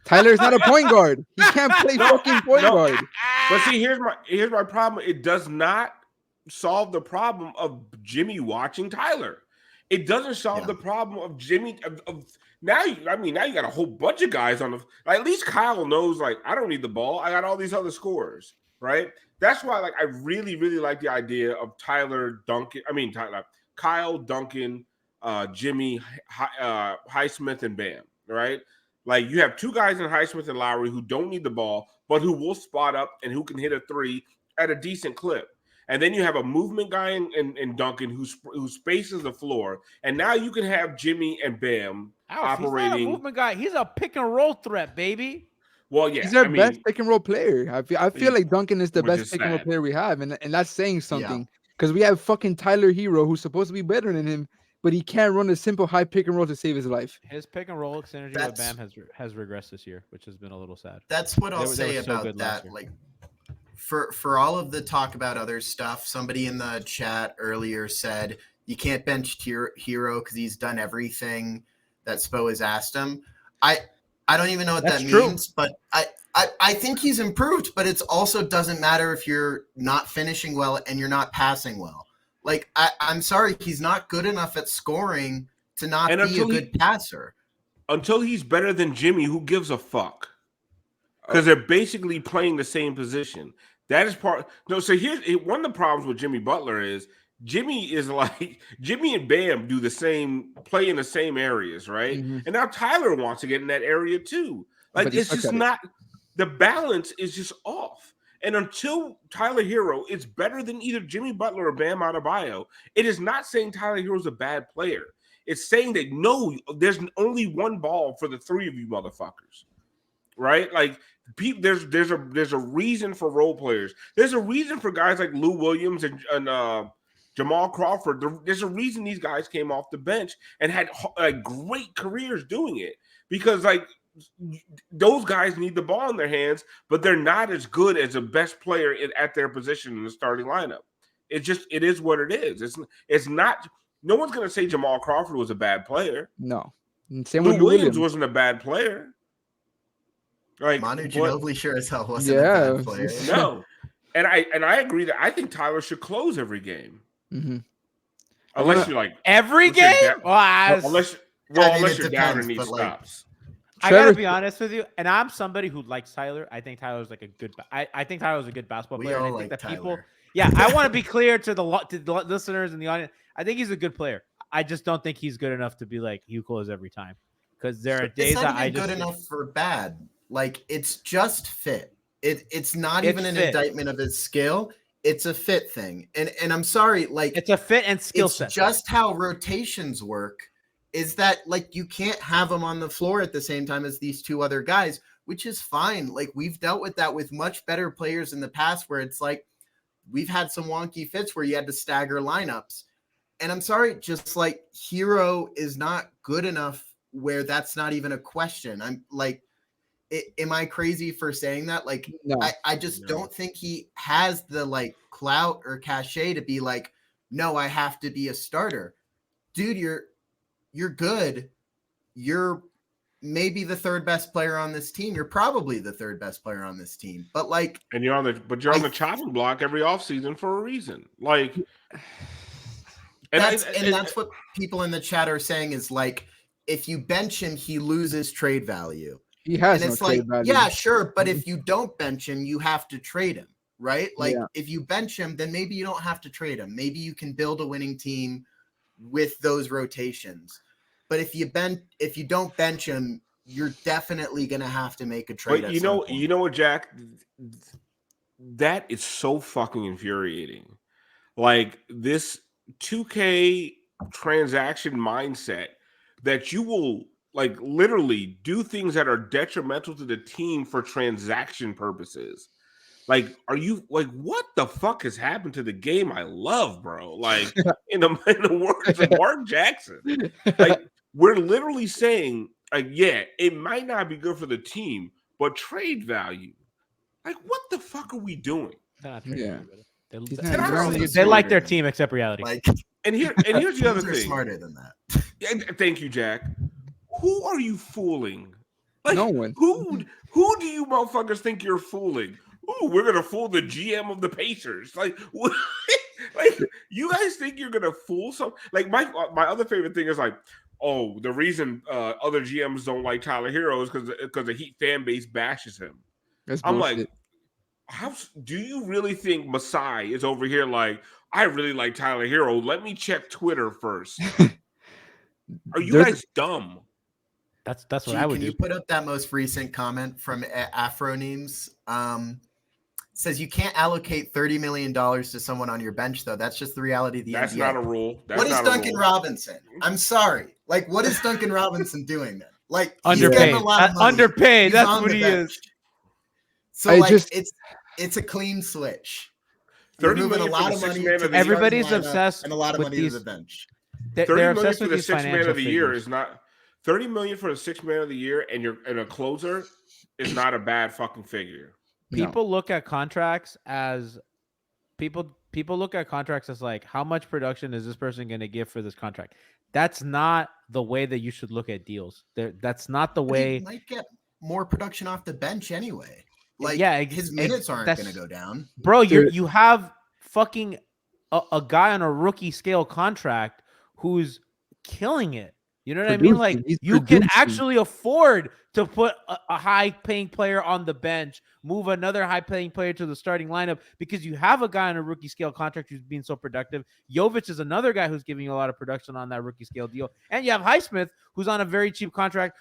Tyler's not a point guard. He can't play fucking point guard.
But see, here's my problem. It does not solve the problem of Jimmy watching Tyler. It doesn't solve the problem of Jimmy. Now you got a whole bunch of guys on the. Like, at least Kyle knows. Like, I don't need the ball. I got all these other scorers, right? That's why, like, I really, really like the idea of Kyle, Duncan, Jimmy, Highsmith, and Bam, right? Like, you have two guys in Highsmith and Lowry who don't need the ball, but who will spot up and who can hit a three at a decent clip. And then you have a movement guy in Duncan who spaces the floor. And now you can have Jimmy and Bam operating.
He's not a movement guy. He's a pick and roll threat, baby.
Well, yeah.
He's our best pick and roll player. I feel like Duncan is the best pick and roll player we have. And that's saying something. Because we have fucking Tyler Herro, who's supposed to be better than him, but he can't run a simple high pick and roll to save his life.
His pick and roll synergy with Bam has regressed this year, which has been a little sad.
That's what I'll say about that. Like, for all of the talk about other stuff, somebody in the chat earlier said you can't bench Herro because he's done everything that Spo has asked him. I don't even know what that means, but I think he's improved, but it also doesn't matter if you're not finishing well and you're not passing well. Like, I'm sorry, he's not good enough at scoring to not be a good passer.
Until he's better than Jimmy, who gives a fuck? Because they're basically playing the same position. That is part. No, so here's one of the problems with Jimmy Butler is Jimmy and Bam do the same, play in the same areas, right? Mm-hmm. And now Tyler wants to get in that area too. Like, but it's just not, the balance is just off. And until Tyler Herro is better than either Jimmy Butler or Bam Adebayo, it is not saying Tyler Herro is a bad player. It's saying that, no, there's only one ball for the three of you motherfuckers, right? Like, there's a reason for role players. There's a reason for guys like Lou Williams and Jamal Crawford. There's a reason these guys came off the bench and had great careers doing it, because, like, those guys need the ball in their hands, but they're not as good as the best player at their position in the starting lineup. It is what it is. It's not. No one's going to say Jamal Crawford was a bad player.
No.
Same with Lou Williams wasn't a bad player. Like,
Manu Ginobili sure as hell wasn't a bad player.
No. And I agree that I think Tyler should close every game.
Mm-hmm.
Unless you're like
every game?
Unless you're down and need stops.
I gotta be honest with you, and I'm somebody who likes Tyler. I think Tyler's like a good. I think Tyler's a good basketball player. And I think that people. Yeah, I want to be clear to the listeners and the audience. I think he's a good player. I just don't think he's good enough to be like you close every time, because there are days that I just
good enough for bad. Like, it's just fit. It's not even an indictment of his skill. It's a fit thing, and I'm sorry, like,
it's a fit and skill set.
Just how rotations work. Is that, like, you can't have them on the floor at the same time as these two other guys, which is fine. Like, we've dealt with that with much better players in the past, where it's like we've had some wonky fits where you had to stagger lineups. And I'm sorry, just like Herro is not good enough where that's not even a question. I'm like, am I crazy for saying that? Like, no, I just don't think he has the, like, clout or cachet to be like, no, I have to be a starter. Dude, you're good. You're maybe the third best player on this team. You're probably the third best player on this team. But like,
and you're on the chopping block every offseason for a reason. Like,
that's what people in the chat are saying is like, if you bench him, he loses trade value.
He has
and
no
it's like,
trade value.
yeah, sure, but if you don't bench him, you have to trade him, right? Like,
Yeah.
if you bench him, then maybe you don't have to trade him. Maybe you can build a winning team with those rotations. But if you don't bench him, you're definitely going to have to make a trade.
But you know what, Jack? That is so fucking infuriating. Like this 2K transaction mindset that you will like literally do things that are detrimental to the team for transaction purposes. Like, are you like what the fuck has happened to the game I love, bro? Like in the words of Mark Jackson, like we're literally saying, like, yeah, it might not be good for the team, but trade value. Like, what the fuck are we doing?
Yeah.
They like their team, except reality.
Like,
and here's the other thing.
Smarter than that.
And thank you, Jack. Who are you fooling? Like,
no one.
Who do you motherfuckers think you're fooling? Ooh, we're gonna fool the GM of the Pacers. Like, like you guys think you're gonna fool some? Like my other favorite thing is like, oh, the reason other GMs don't like Tyler Herro is because the Heat fan base bashes him. I'm like, how do you really think Masai is over here? Like, I really like Tyler Herro. Let me check Twitter first. Are you guys dumb?
That's what I would do.
Can you put up that most recent comment from Afronemes? Says you can't allocate $30 million to someone on your bench, though. That's just the reality of the
That's
NBA.
not a rule.
What is Duncan Robinson? I'm sorry. Like, what is Duncan Robinson doing then? Like,
underpaid.
A lot of money.
Underpaid. That's what he is.
So it's a clean switch.
$30 million for the sixth man of the year.
Everybody's obsessed
and a lot of
with
money
these,
to the bench.
They're
$30 million for the
these
sixth man of the year
figures.
is not $30 million for the sixth man of the year, and a closer is not a bad fucking figure.
People look at contracts as people look at contracts as like, how much production is this person going to give for this contract? That's not the way that you should look at deals. That's not the way.
He might get more production off the bench anyway. Like, his minutes aren't going to go down,
bro. You have fucking a guy on a rookie scale contract who's killing it. You know what I mean? Like, you can actually afford to put a high-paying player on the bench, move another high-paying player to the starting lineup because you have a guy on a rookie scale contract who's being so productive. Jovic is another guy who's giving you a lot of production on that rookie scale deal. And you have Highsmith, who's on a very cheap contract,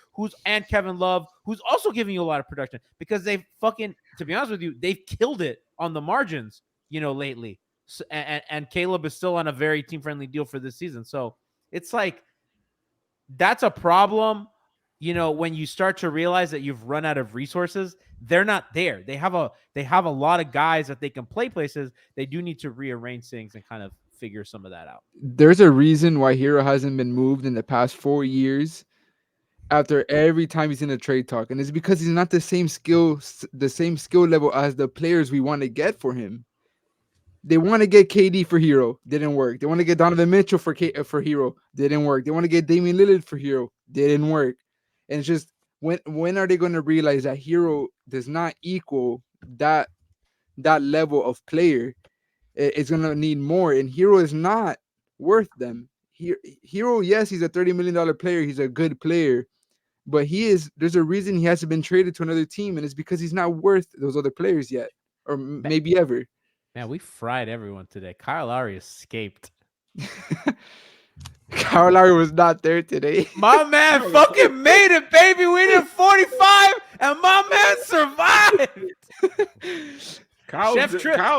and Kevin Love, who's also giving you a lot of production because they fucking, to be honest with you, they've killed it on the margins, lately. So, and Caleb is still on a very team-friendly deal for this season. So it's like, that's a problem, when you start to realize that you've run out of resources. They're not there. They have a lot of guys that they can play places. They do need to rearrange things and kind of figure some of that out.
There's a reason why Herro hasn't been moved in the past 4 years after every time he's in a trade talk. And it's because he's not the same skill level as the players we want to get for him. They want to get KD for Herro, didn't work. They want to get Donovan Mitchell for Herro, didn't work. They want to get Damian Lillard for Herro, didn't work. And it's just, when are they going to realize that Herro does not equal that level of player? It's going to need more, and Herro is not worth them. Herro, yes, he's a $30 million player. He's a good player, but there's a reason he hasn't been traded to another team, and it's because he's not worth those other players yet, or maybe ever.
Man, we fried everyone today. Kyle Lowry escaped.
Kyle Lowry was not there today.
My man fucking made it, baby. We did 45, and my man survived.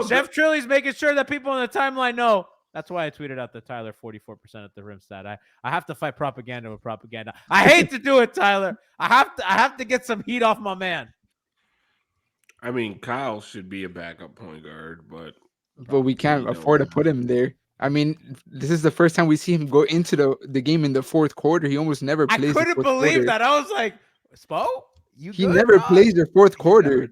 Chef Trilly's making sure that people in the timeline know. That's why I tweeted out the Tyler 44% at the rim stat. I have to fight propaganda with propaganda. I hate to do it, Tyler. I have to get some heat off my man.
I mean, Kyle should be a backup point guard, but
we can't afford to put him there. I mean, this is the first time we see him go into the game in the fourth quarter. He almost never plays.
I couldn't believe that. I was like, Spo,
he never plays the fourth quarter.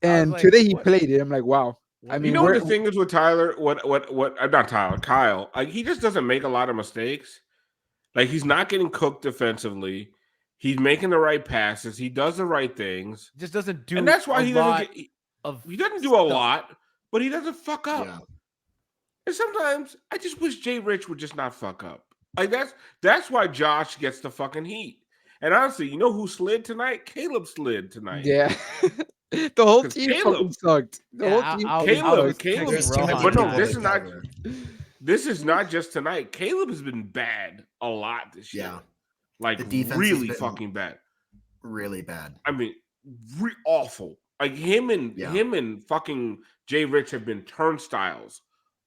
And like, today he played it. I'm like, wow. I mean,
what the thing is with Tyler? Not Tyler, Kyle. Like, he just doesn't make a lot of mistakes. Like, he's not getting cooked defensively. He's making the right passes. He does the right things.
Just doesn't do.
And that's why he doesn't do a
stuff.
lot, but he doesn't fuck up.
Yeah.
And sometimes I just wish JRich would just not fuck up. Like that's why Josh gets the fucking heat. And honestly, you know who slid tonight? Caleb slid tonight.
Yeah. The whole team fucking sucked. The whole team.
Caleb. But no, this is not just tonight. Caleb has been bad a lot this year.
Yeah.
Like really fucking bad.
Really bad.
I mean, awful. Like him and fucking JRich have been turnstiles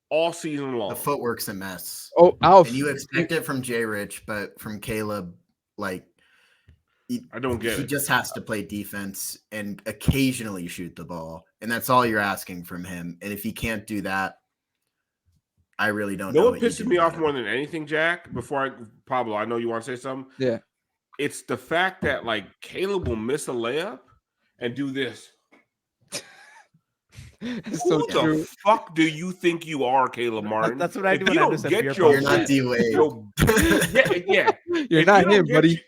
all season long.
The footwork's a mess.
Oh, Alf.
And you expect it from JRich, but from Caleb, like
I don't get it.
He just has to play defense and occasionally shoot the ball, and that's all you're asking from him. And if he can't do that, I really don't know.
What pisses me off more than anything, Jack, Pablo, I know you want to say something.
Yeah.
It's the fact that like Caleb will miss a layup and do this. Who the fuck do you think you are, Caleb Martin?
That's what I do when I miss a beer
pong. You're not D-Wade.
Yeah.
You're not him, buddy.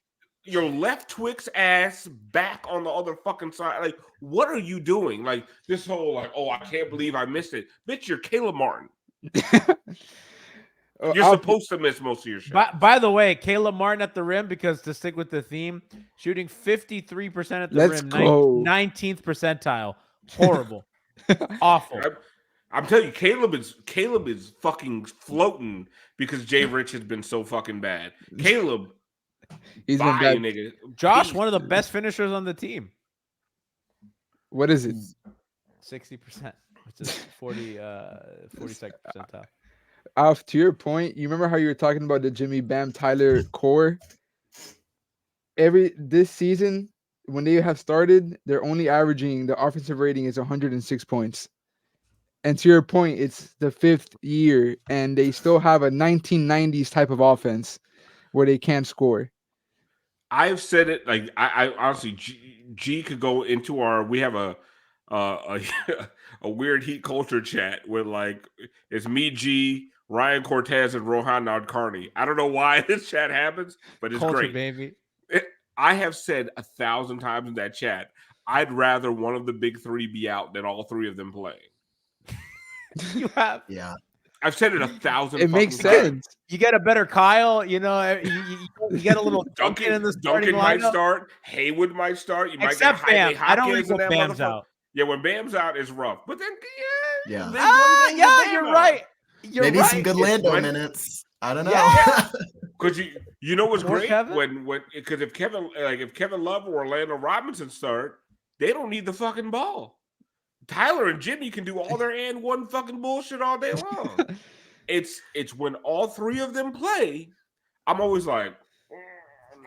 Your left Twix ass back on the other fucking side. Like, what are you doing? Like this whole like, oh, I can't believe I missed it. Bitch, you're Caleb Martin. You're supposed to miss most of your shots.
By the way, Caleb Martin at the rim, because to stick with the theme, shooting 53% at the rim, 19th percentile. Horrible. Awful.
I'm telling you, Caleb is fucking floating because JRich has been so fucking bad. Caleb,
he's been bad.
Nigga.
Josh, one of the best finishers on the team.
What is it?
60%, which is 42nd percentile.
Alf, to your point, you remember how you were talking about the Jimmy Bam Tyler core? This season, when they have started, they're only averaging, the offensive rating is 106 points. And to your point, it's the 5th year, and they still have a 1990s type of offense where they can't score.
I've said it, like I honestly, G could go into we have a weird Heat culture chat where like it's me, G, Ryan Cortez, and Rohan Nadkarni. I don't know why this chat happens, but it's
culture,
great.
Baby.
I have said 1,000 times in that chat, I'd rather one of the big three be out than all three of them playing.
You have,
yeah.
I've said it 1,000.
It makes sense.
You get a better Kyle. You know, you get a little Duncan in the starting
Duncan might start. Haywood might start. You might
Except
get
Bam. I don't think Bam's out.
Yeah, when Bam's out, it's rough. But then,
yeah.
You're right.
Maybe
right.
some good Lando minutes. I don't know.
Yeah. Because you know what's great
Kevin?
because if Kevin Love or Orlando Robinson start, they don't need the fucking ball. Tyler and Jimmy can do all their and one fucking bullshit all day long. It's when all three of them play, I'm always like,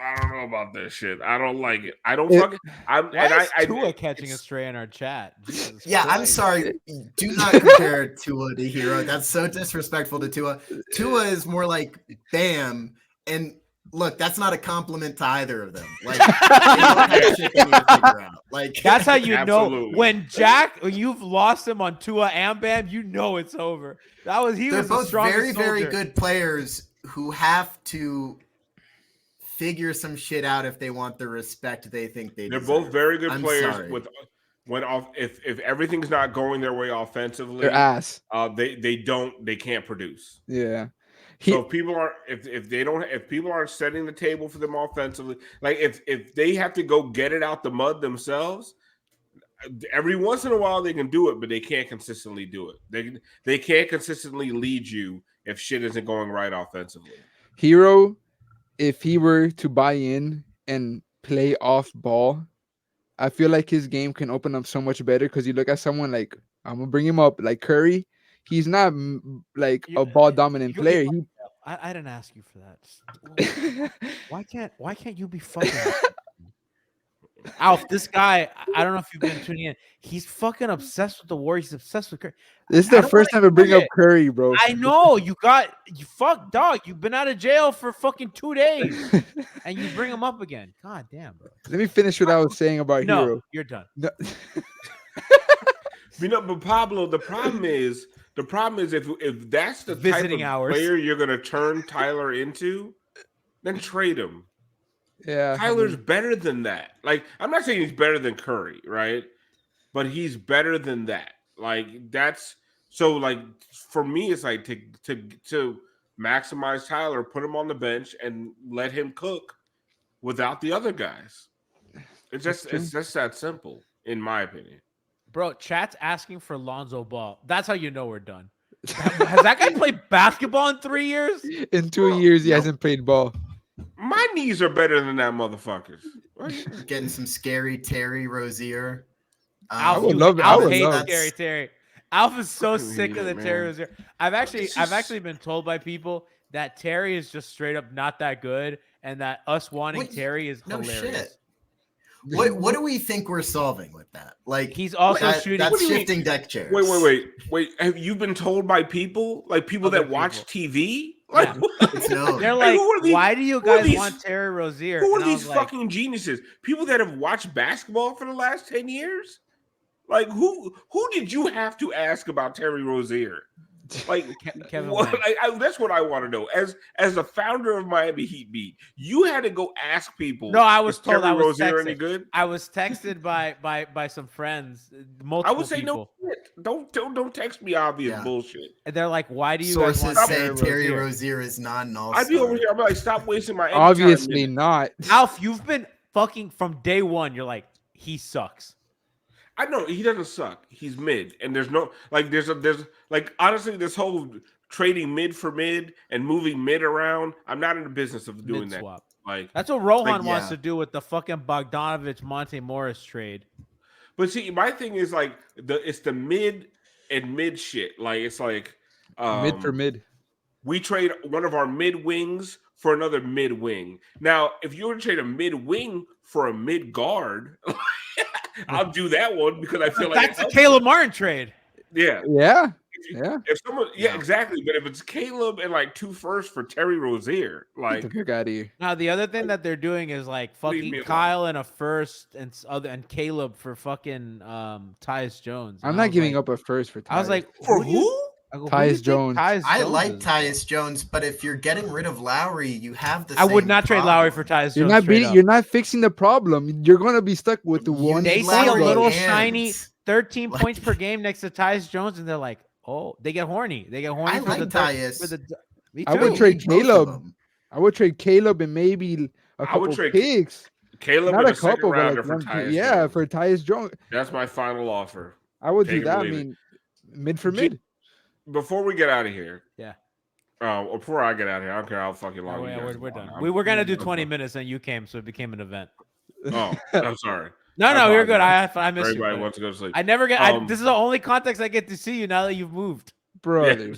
I don't know about this shit. I don't like it. I don't fucking.
Tua catching a stray in our chat. Jesus
yeah,
Christ.
I'm sorry. Do not compare Tua to Herro. That's so disrespectful to Tua. Tua is more like Bam. And look, that's not a compliment to either of them. Like, shit they need to figure out. Like
that's how you know when you've lost him on Tua and Bam, you know it's over. They're
both very, very good players who have to figure some shit out if they want the respect they think they deserve.
They're both very good players. Sorry. If everything's not going their way offensively,
their ass.
They can't produce.
Yeah.
So if people aren't setting the table for them offensively, like if they have to go get it out the mud themselves, every once in a while they can do it, but they can't consistently do it. They can't consistently lead you if shit isn't going right offensively.
Herro, if he were to buy in and play off ball, I feel like his game can open up so much better because you look at someone like, I'm going to bring him up, like Curry. He's not like a ball dominant player.
I didn't ask you for that. Why can't you be fucking Alf? This guy, I don't know if you've been tuning in. He's fucking obsessed with the Warriors. He's obsessed with Curry.
This is the first time I bring up Curry, bro.
I know you fuck dog. You've been out of jail for fucking 2 days, and you bring him up again. God damn, bro.
Let me finish what I was saying about Herro.
You're done.
No.
But Pablo, the problem is if that's the
visiting
type of
hours
player you're going to turn Tyler into, then trade him.
Yeah,
Tyler's better than that. Like, I'm not saying he's better than Curry, right? But he's better than that. Like, that's so. Like, for me, it's like to maximize Tyler, put him on the bench, and let him cook without the other guys. It's just that simple, in my opinion.
Bro, chat's asking for Lonzo Ball. That's how you know we're done. Has that guy played basketball in 3 years?
In 2 years, he hasn't played ball.
My knees are better than that motherfuckers.
Getting some scary Terry Rozier.
I would love it. I
Alf
would
hates
love
scary Terry. Alf is so sick of the
man.
Terry Rozier. I've actually been told by people that Terry is just straight up not that good, and that us wanting Terry is hilarious.
Shit. What do we think we're solving with that? Like,
he's also shooting.
That's shifting deck chairs.
Wait. Have you been told by people, like people that watch TV? Like,
yeah. They're like, why do you guys want Terry Rozier?
Who are these fucking geniuses? People that have watched basketball for the last 10 years? Like, who did you have to ask about Terry Rozier? Like,
Kevin
that's what I want to know. As the founder of Miami Heat Beat, you had to go ask people.
No, I was told
Terry
I was
Rozier
texted.
Any good?
I was texted by some friends, multiple
I would say
people.
no shit. Don't text me obvious bullshit.
And they're like, why do you
Sources
guys want
say Terry Rozier is not an all-star?
I'd be over here. I'm like, stop wasting my.
Obviously not.
Alf, you've been fucking from day one. You're like, he sucks.
I know he doesn't suck. He's mid, and there's no like. There's like honestly, this whole trading mid for mid and moving mid around. I'm not in the business of doing that.
Swap.
Like
that's what Rohan wants to do with the fucking Bogdanovich Monte Morris trade.
But see, my thing is like it's the mid and mid shit. Like it's like
mid for mid.
We trade one of our mid wings for another mid wing. Now, if you were to trade a mid wing for a mid guard, I'll do that one because I feel like
that's a Caleb Martin trade.
Yeah.
If someone, exactly. But if it's Caleb and like 2 firsts for Terry Rozier, like
get the fuck out of here.
Now the other thing that they're doing is like fucking Kyle and a first and Caleb for fucking Tyus Jones.
I'm not giving up a first for Tyus.
I was like,
for who?
Tyus Jones.
I like Tyus Jones, but if you're getting rid of Lowry, you have the.
I would not trade Lowry for Tyus Jones.
You're not fixing the problem. You're gonna be stuck with the one.
They see a little shiny 13 points per game next to Tyus Jones, and they're like, oh, they get horny. They get horny.
I like Tyus.
Me too.
I would trade Caleb. I would trade Caleb and maybe a couple picks.
Caleb,
not
and
a couple, but like
for Tyus
yeah,
Jones.
For Tyus Jones.
That's my final offer.
I would do that. I mean, mid for mid.
Before we get out of here,
or
before I get out of here, I don't care how fucking long.
We're done. We were gonna do 20 minutes, and you came, so it became an event.
Oh, I'm sorry.
No, you're good. I miss you.
Everybody wants to go to sleep.
I never get. This is the only context I get to see you now that you've moved,
brother.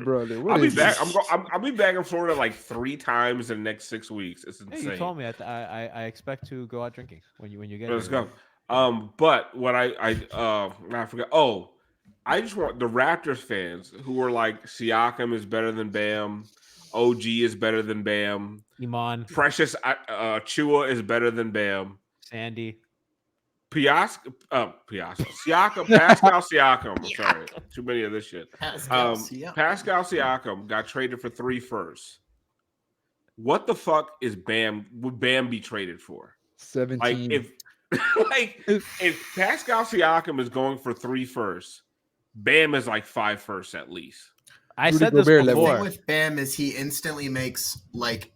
I'll be back. I'll be back in Florida like 3 times in the next 6 weeks. It's insane.
Hey, you told me. I expect to go out drinking when you get.
Let's go. But what I forgot. Oh. I just want the Raptors fans who were like, Siakam is better than Bam, OG is better than Bam,
Iman,
Precious Chua is better than Bam,
Sandy,
Pascal Siakam. Sorry, too many of this shit. Pascal Siakam got traded for 3 firsts. What the fuck is Bam? Would Bam be traded for?
17.
Like if Pascal Siakam is going for 3 firsts. Bam is like 5 firsts at least.
I said this before.
The thing with Bam is he instantly makes, like,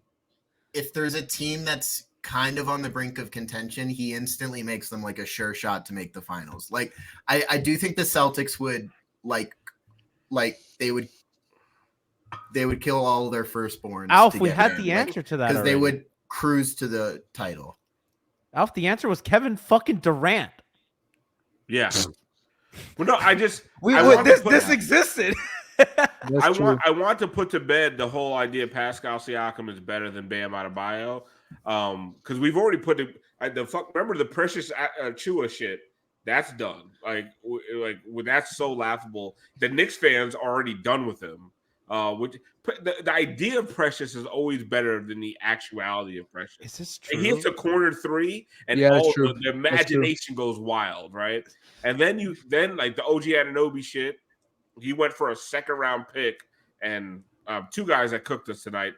if there's a team that's kind of on the brink of contention, he instantly makes them like a sure shot to make the finals. Like, I do think the Celtics would like they would kill all their firstborns.
Alf, we had the answer to that
because they would cruise to the title.
Alf, the answer was Kevin fucking Durant.
Yeah. Well, no,
this existed.
I want to put to bed the whole idea Pascal Siakam is better than Bam Adebayo, because we've already put remember the Precious Chua shit. That's done. Like that's so laughable. The Knicks fans are already done with him. Which the idea of Precious is always better than the actuality of Precious.
Is this true?
He hits a corner 3, and the imagination goes wild, right? And then like the OG Anunoby shit, he went for a 2nd round pick, and 2 guys that cooked us tonight.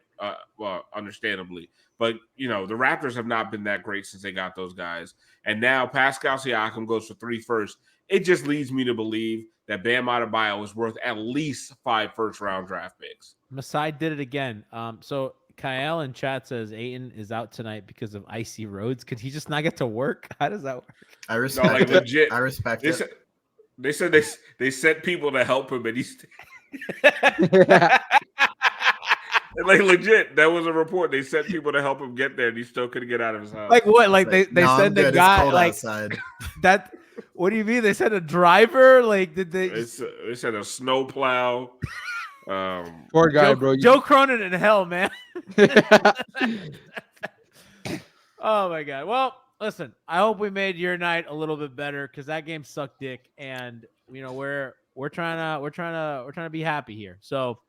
well, understandably. But the Raptors have not been that great since they got those guys, and now Pascal Siakam goes for 3 firsts. It just leads me to believe that Bam Adebayo is worth at least 5 first-round draft picks.
Masai did it again. So Kyle in chat says Ayton is out tonight because of icy roads. Could he just not get to work? How does that work?
I respect it.
Legit.
I respect
it. They said they sent people to help him, and he's like legit. That was a report. They sent people to help him get there, and he still couldn't get out of his house.
Like what? Like they send a guy like
outside.
that. What do you mean? They sent a driver? Like did they?
They sent a snowplow.
Poor guy, bro.
Joe Cronin in hell, man. Oh my god. Well, listen. I hope we made your night a little bit better because that game sucked dick, and we're trying to be happy here. So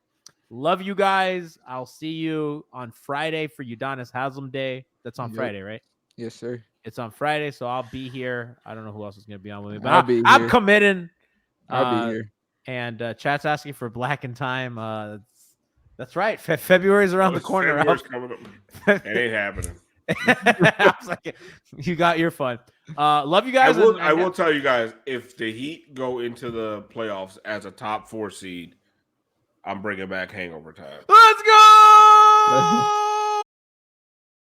love you guys. I'll see you on Friday for Udonis Haslam Day. That's on Friday, right?
Yes, sir.
It's on Friday, so I'll be here. I don't know who else is going to be on with me, but
I'm
committing.
I'll be here.
And chat's asking for Black in Time. That's right. February's around the corner.
February's coming up. It ain't happening.
I was like, you got your fun. Love you guys.
I will tell you guys, if the Heat go into the playoffs as a top 4 seed, I'm bringing back Hangover Time.
Let's go!